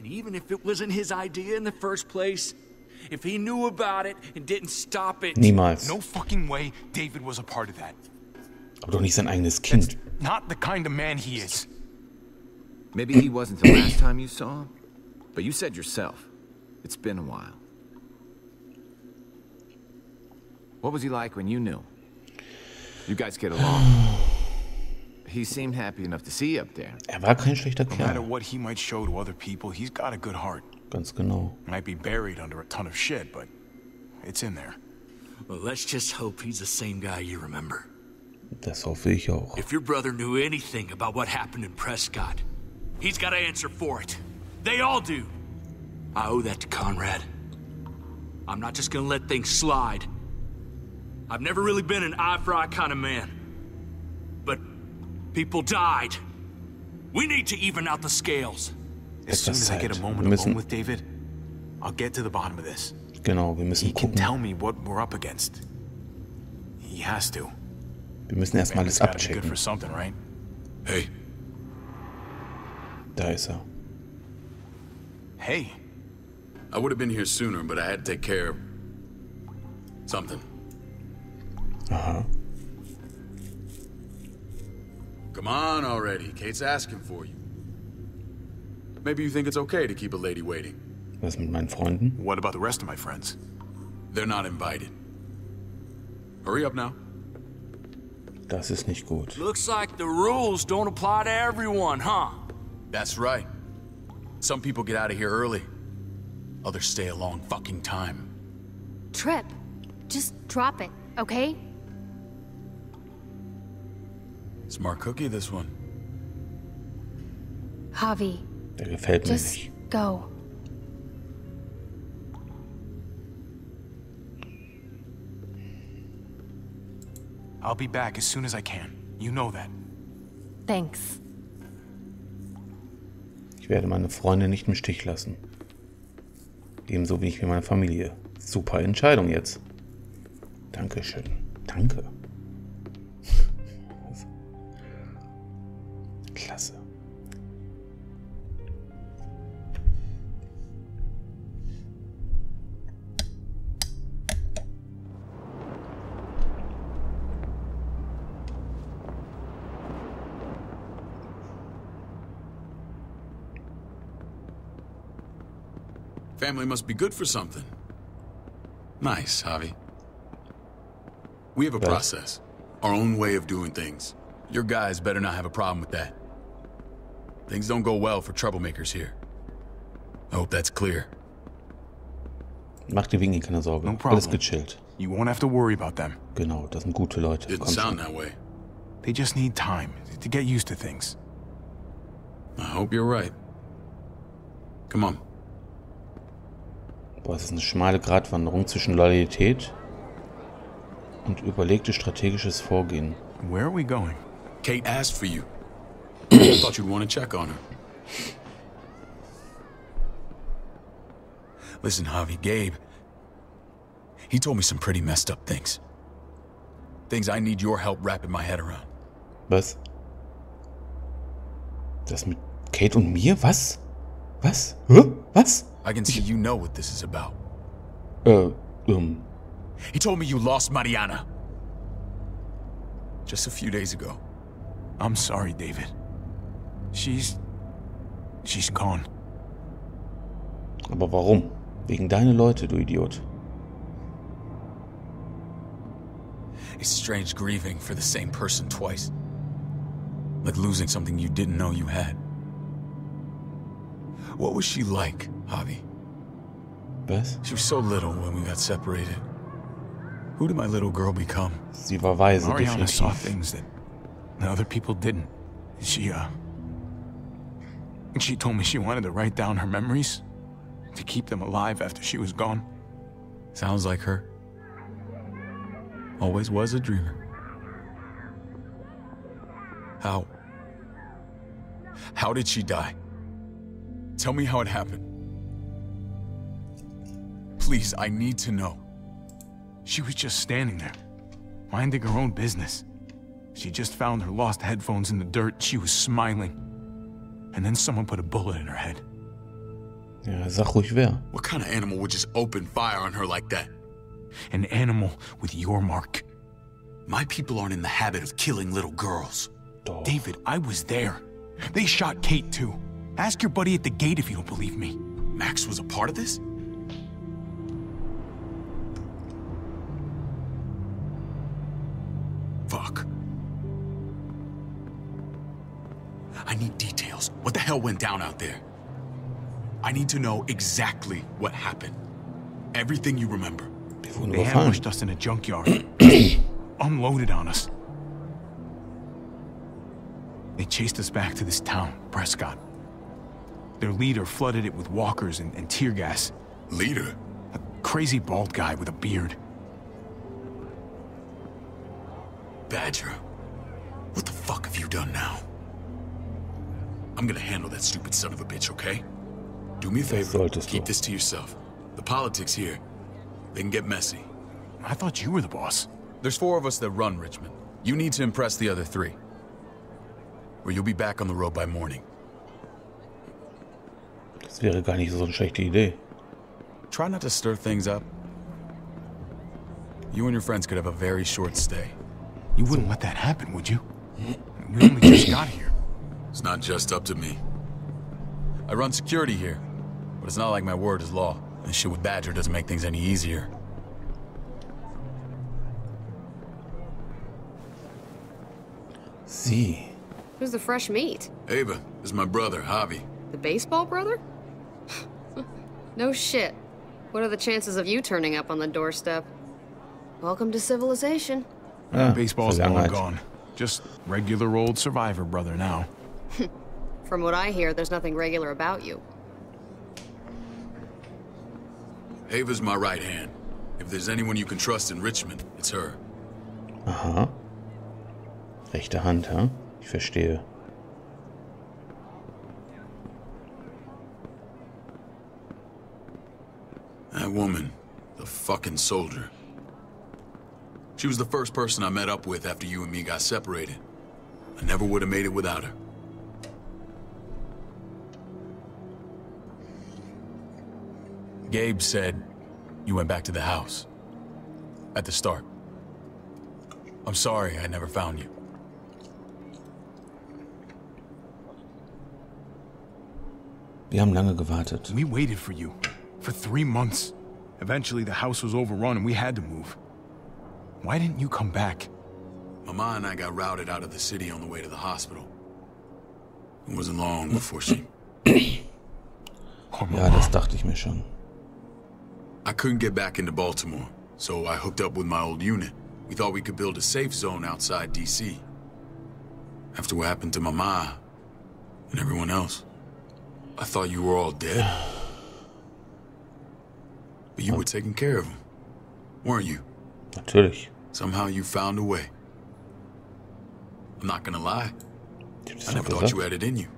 And even if it wasn't his idea in the first place, if he knew about it and didn't stop it... Niemals. No fucking way David was a part of that. Aber doch nicht sein eigenes Kind. That's not the kind of man he is. Maybe he wasn't the last time you saw him, but you said yourself, it's been a while. What was he like when you knew? You guys get along. He seemed happy enough to see you up there. War kein schlechter No matter Kerl. what he might show to other people, he's got a good heart. Ganz genau. Might be buried under a ton of shit, but it's in there. Well, let's just hope he's the same guy you remember. Das hoffe ich auch. If your brother knew anything about what happened in Prescott, he's got to answer for it. They all do. I owe that to Conrad. I'm not just gonna let things slide. I've never really been an eye-for-eye kind of man. But people died. We need to even out the scales. As soon as I get a moment alone with David, I'll get to the bottom of this. Genau, wir müssen He can tell gucken. me what we're up against. He has to. Wir müssen erstmal alles Man's gotta be good abchecken. for something, right? Hey. Da ist er. Hey. I would have been here sooner, but I had to take care of something. Aha. Come on already. Kate's asking for you. Maybe you think it's okay to keep a lady waiting. Was mit meinen Freunden? What about the rest of my friends? They're not invited. Hurry up now. Das ist nicht gut. Looks like the rules don't apply to everyone, huh? That's right. Some people get out of here early. Others stay a long fucking time. Trip, just drop it, okay? Smart cookie, this one. Javi, Der gefällt mir just nicht. go. I'll be back as soon as I can. You know that. Thanks. Ich werde meine Freunde nicht im Stich lassen. Ebenso wie ich meine Familie. Super Entscheidung jetzt. Dankeschön. Danke. Klasse. Family must be good for something. Nice, Javi. We have a process. Our own way of doing things. Your guys better not have a problem with that. Things don't go well for troublemakers here. I hope that's clear. Mach dir wegen keine Sorge. No problem. Alles gechillt. You won't have to worry about them. Genau, das sind gute Leute. Didn't Komm sound schon. that way. They just need time to get used to things. I hope you're right. Come on. Boah, es ist eine schmale Gratwanderung zwischen Loyalität und überlegtes strategisches Vorgehen. Where are we going? Kate asked for you. I thought you'd want to check on her. Listen, Javi, Gabe. He told me some pretty messed up things. Things I need your help wrapping my head around. Was? Das mit Kate und mir? Was? Was? Hä? Was? I can see you know what this is about. He told me you lost Mariana. Just a few days ago. I'm sorry, David. She's gone. Aber warum? Wegen deiner Leute, du Idiot. It's strange grieving for the same person twice. Like losing something you didn't know you had. What was she like, Javi? Was? She was so little when we got separated. Who did my little girl become? Sie war weise, Mariana saw definitiv. things that other people didn't. She told me she wanted to write down her memories to keep them alive after she was gone. Sounds like her. Always was a dreamer. How did she die? Tell me how it happened. Please, I need to know. She was just standing there, minding her own business. She just found her lost headphones in the dirt. She was smiling. And then someone put a bullet in her head. Ja, sag ruhig wer. What kind of animal would just open fire on her like that? An animal with your mark. My people aren't in the habit of killing little girls. Doch. David, I was there. They shot Kate too. Ask your buddy at the gate if you don't believe me. Max was a part of this? Fuck. I need details. What the hell went down out there? I need to know exactly what happened. Everything you remember. Wir wurden They überfallen. ambushed us in a junkyard. Unloaded on us. They chased us back to this town, Prescott. Their leader flooded it with walkers and tear gas. Leader? A crazy bald guy with a beard. Badger. What the fuck have you done now? I'm gonna handle that stupid son of a bitch, okay? Do me a favor, solltest keep du. this to yourself. The politics here, they can get messy. I thought you were the boss. There's 4 of us that run Richmond. You need to impress the other 3. Or you'll be back on the road by morning. Das wäre gar nicht so eine schlechte Idee. Try not to stir things up. You and your friends could have a very short stay. You wouldn't let that happen, would you? We only just got here. It's not just up to me. I run security here, but it's not like my word is law. And shit with Badger doesn't make things any easier. Sie. Who's the fresh meat? Ava, this is my brother, Javi. The baseball brother? No shit. What are the chances of you turning up on the doorstep? Welcome to civilization. Ah, Baseball's long Vergangenheit. gone. Just regular old survivor brother now. From what I hear, there's nothing regular about you. Ava's my right hand. If there's anyone you can trust in Richmond, it's her. Aha. Rechte Hand, ha? Ich verstehe. That woman, the fucking soldier. She was the first person I met up with after you and me got separated. I never would have made it without her. Gabe said you went back to the house. At the start. I'm sorry I never found you. Wir haben lange gewartet. We waited for you. For 3 months. Eventually the house was overrun and we had to move. Why didn't you come back? Mama and I got routed out of the city on the way to the hospital. It wasn't long before she... Or Ja, das dachte ich mir schon. I couldn't get back into Baltimore, so I hooked up with my old unit. We thought we could build a safe zone outside D.C. After what happened to Mama and everyone else, I thought you were all dead. But you were taking care of them, weren't you? Natürlich. Somehow you found a way. I'm not gonna lie, Ich hab das I doch never thought gesagt. you had it in you.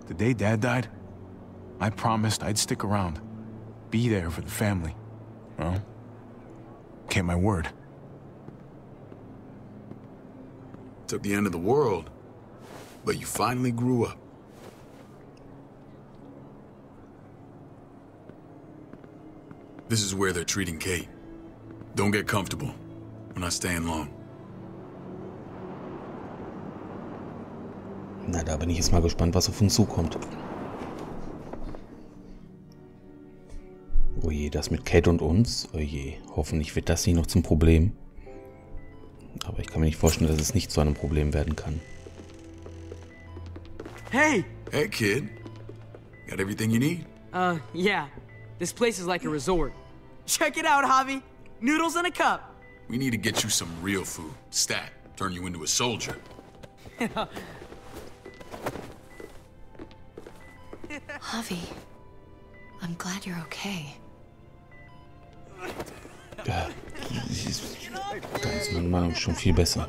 The day Dad died, I promised I'd stick around. Be there for the family. Well, kept my word. Took the end of the world, but you finally grew up. This is where they're treating Kate. Don't get comfortable. We're not staying long. Na, da bin ich jetzt mal gespannt, was auf uns zukommt. Oh je, das mit Kate und uns. Oh je, hoffentlich wird das nicht noch zum Problem. Aber ich kann mir nicht vorstellen, dass es nicht zu einem Problem werden kann. Hey! Hey, kid. Got everything you need? Yeah. This place is like a resort. Check it out, Javi. Noodles in a cup. We need to get you some real food. Stat. Turn you into a soldier. Javi, I'm glad you're okay. Ja, da ist meine Meinung schon viel besser.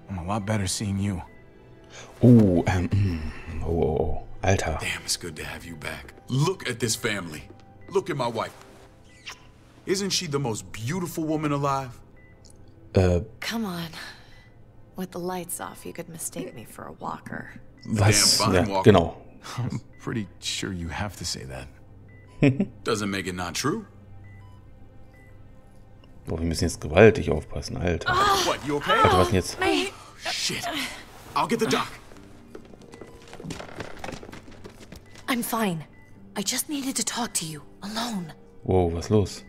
I'm a lot better seeing you. Oh, Alter. Damn, it's good to have you back. Look at this family. Look at my wife. Isn't she the most beautiful woman alive? Come on. With the lights off, you could mistake me for a walker. Was? Damn fine Ja, walker. genau. I'm pretty sure you have to say that. Doesn't make it not true. Oh, wir müssen jetzt gewaltig aufpassen, Alter. What, you okay? Alter, was denn jetzt? Shit. I'll get the doc. I'm fine. I just needed to talk to you, alone. Wow, was los?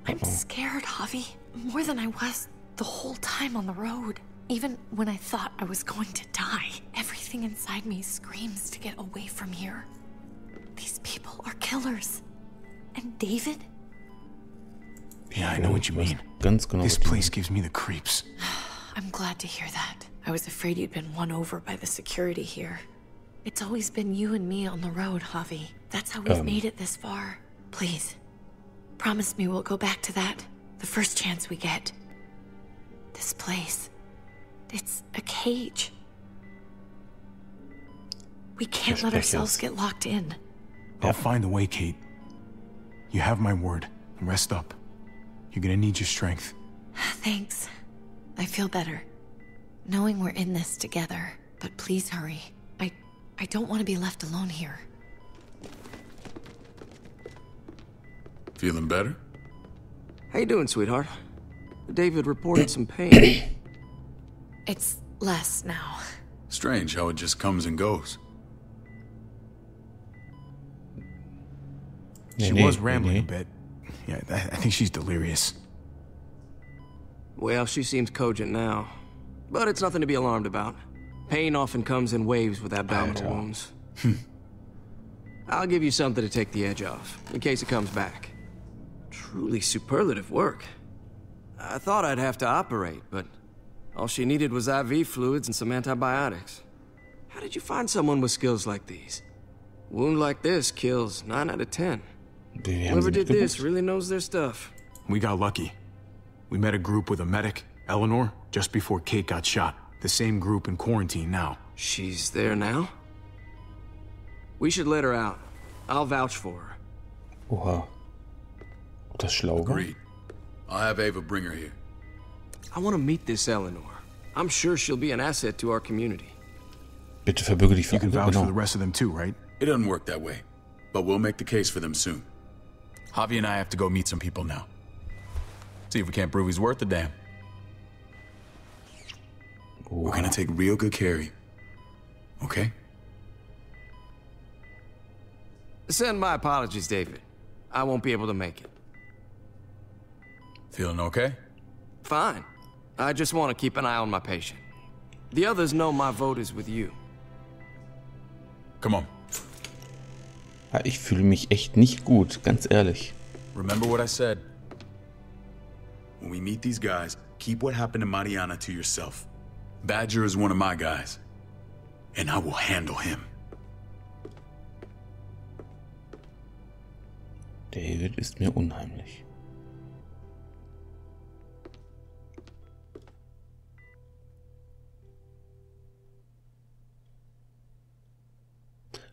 I'm scared, Javi. More than I was the whole time on the road. Even when I thought I was going to die, everything inside me screams to get away from here. These people are killers. And David? Yeah, I know what you mean. Ganz genau. This place gives me the creeps. I'm glad to hear that. I was afraid you'd been won over by the security here. It's always been you and me on the road, Javi. That's how we've made it this far. Please, promise me we'll go back to that the first chance we get. This place, it's a cage. We can't let ourselves get locked in. I'll find a way, Kate. You have my word. Rest up. You're gonna need your strength. Thanks. I feel better. Knowing we're in this together. But please hurry. I don't want to be left alone here. Feeling better? How you doing, sweetheart? David reported some pain. It's less now. Strange how it just comes and goes. She was rambling a bit. Yeah, I think she's delirious. Well, she seems cogent now. But it's nothing to be alarmed about. Pain often comes in waves with abdominal wounds. I'll give you something to take the edge off, in case it comes back. Truly superlative work. I thought I'd have to operate, but all she needed was IV fluids and some antibiotics. How did you find someone with skills like these? A wound like this kills 9 out of 10. Whoever did this really knows their stuff. We got lucky. We met a group with a medic, Eleanor, just before Kate got shot. The same group in quarantine now. She's there now? We should let her out. I'll vouch for her. Oha. Das ist schlau. Agreed. I'll have Ava bring her here. I want to meet this Eleanor. I'm sure she'll be an asset to our community. Bitte verbürge dich für You can vouch genau. for the rest of them too, right? It doesn't work that way, but we'll make the case for them soon. Javi and I have to go meet some people now. See if we can't prove he's worth a damn. We're gonna take real good care of you. Okay? Send my apologies, David. I won't be able to make it. Feeling okay? Fine. I just want to keep an eye on my patient. The others know my vote is with you. Come on. Ja, ich fühle mich echt nicht gut, ganz ehrlich. Remember what I said. When we meet these guys, keep what happened to Mariana to yourself. Badger is one of my guys, and I will handle him. David ist mir unheimlich.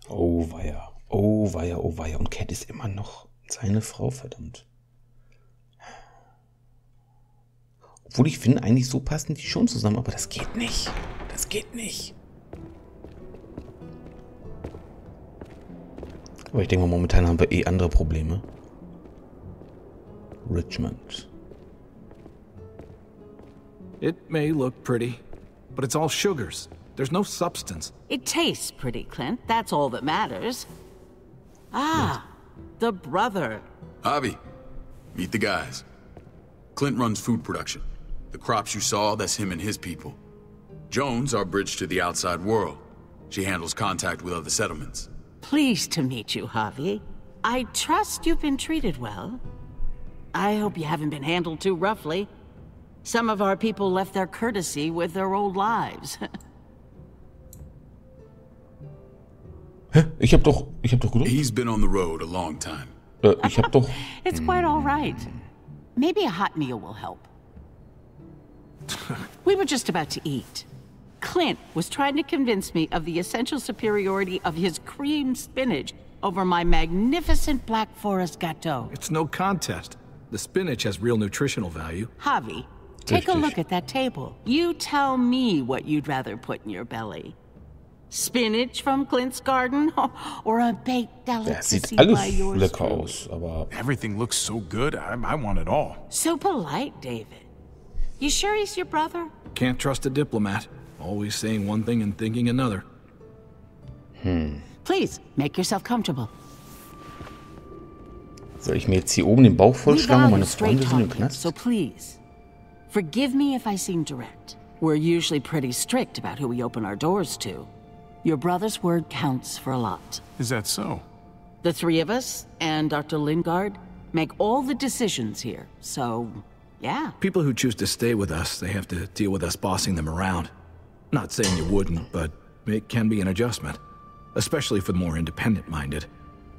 Oh weia, oh weia, oh weia. Und Cat ist immer noch seine Frau, verdammt. Obwohl ich finde, eigentlich so passen die schon zusammen, aber das geht nicht. Das geht nicht. Aber ich denke mal, momentan haben wir eh andere Probleme. Richmond. It may look pretty, but it's all sugars. There's no substance. It tastes pretty, Clint. That's all that matters. Ah, the brother. Javi, meet the guys. Clint runs food production. The crops you saw, that's him and his people. Jones, our bridge to the outside world. She handles contact with other settlements. Pleased to meet you, Javi. I trust you've been treated well. I hope you haven't been handled too roughly. Some of our people left their courtesy with their old lives. Hä? Ich hab doch gedrückt. He's been on the road a long time. Ich hab doch... It's quite all right. Maybe a hot meal will help. We were just about to eat. Clint was trying to convince me of the essential superiority of his cream spinach over my magnificent Black Forest gâteau. It's no contest. The spinach has real nutritional value. Javi, take a look at that table. You tell me what you'd rather put in your belly. Spinach from Clint's garden? Or a baked Das sieht delicacy alles by yours lecker truly? aus, aber Everything looks so good. I want it all. So polite, David. You sure he's your brother? Can't trust a diplomat. Always saying one thing and thinking another. Please, make yourself comfortable. soll ich mir jetzt hier oben den Bauch We vollschlagen und value meine straight Freunde sind im talk, Knast? so please, forgive me if I seem direct. We're usually pretty strict about who we open our doors to. Your brother's word counts for a lot. Is that so? The three of us and Dr. Lingard make all the decisions here, so yeah. People who choose to stay with us, they have to deal with us bossing them around. Not saying you wouldn't, but it can be an adjustment. Especially for the more independent-minded.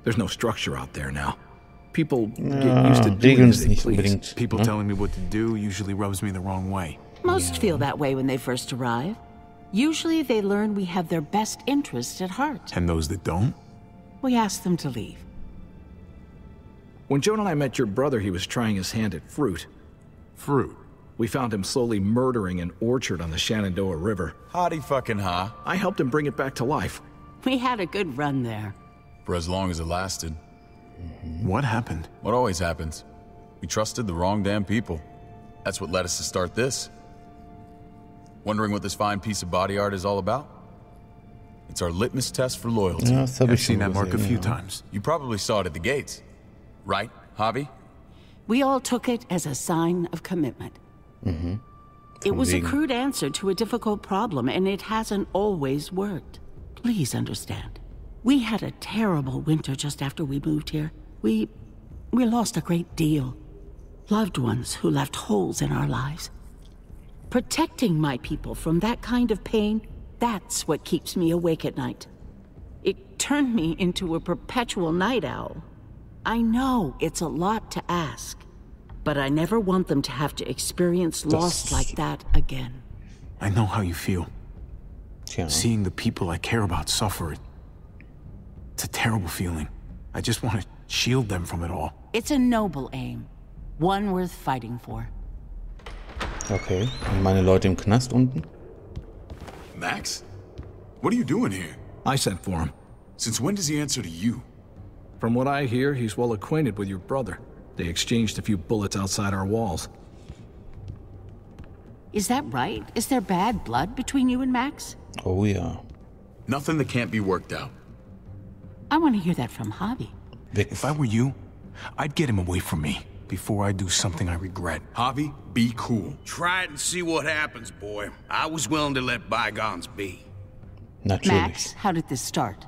There's no structure out there now. People get used to doing Regeln as ist they nicht please. unbedingt. People telling me what to do usually rubs me the wrong way. Most feel that way when they first arrive. Usually they learn we have their best interests at heart. And those that don't? We ask them to leave. When Joan and I met your brother, he was trying his hand at fruit. Fruit. We found him slowly murdering an orchard on the Shenandoah River. Howdy fucking ha. I helped him bring it back to life. We had a good run there. For as long as it lasted. What happened? What always happens. We trusted the wrong damn people. That's what led us to start this. Wondering what this fine piece of body art is all about? It's our litmus test for loyalty. Ja, das habe I've ich seen schon that mark a gesehen, few ja. times. You probably saw it at the gates. Right, Javi? We all took it as a sign of commitment. It was a wegen. crude answer to a difficult problem, and it hasn't always worked. Please understand. We had a terrible winter just after we moved here. We lost a great deal. Loved ones who left holes in our lives. Protecting my people from that kind of pain, that's what keeps me awake at night. It turned me into a perpetual night owl. I know it's a lot to ask, but I never want them to have to experience loss like that again. I know how you feel. Tja. Seeing the people I care about suffer, it's a terrible feeling. I just want to shield them from it all. It's a noble aim, one worth fighting for. Okay, und meine Leute im Knast unten? Max? What are you doing here? I sent for him. Since when does he answer to you? From what I hear, he's well acquainted with your brother. They exchanged a few bullets outside our walls. Is that right? Is there bad blood between you and Max? Oh ja. Nothing that can't be worked out. I want to hear that from Javi. Weg. If I were you, I'd get him away from me before I do something I regret. Javi, be cool. Try it and see what happens, boy. I was willing to let bygones be. Natürlich. Max, how did this start?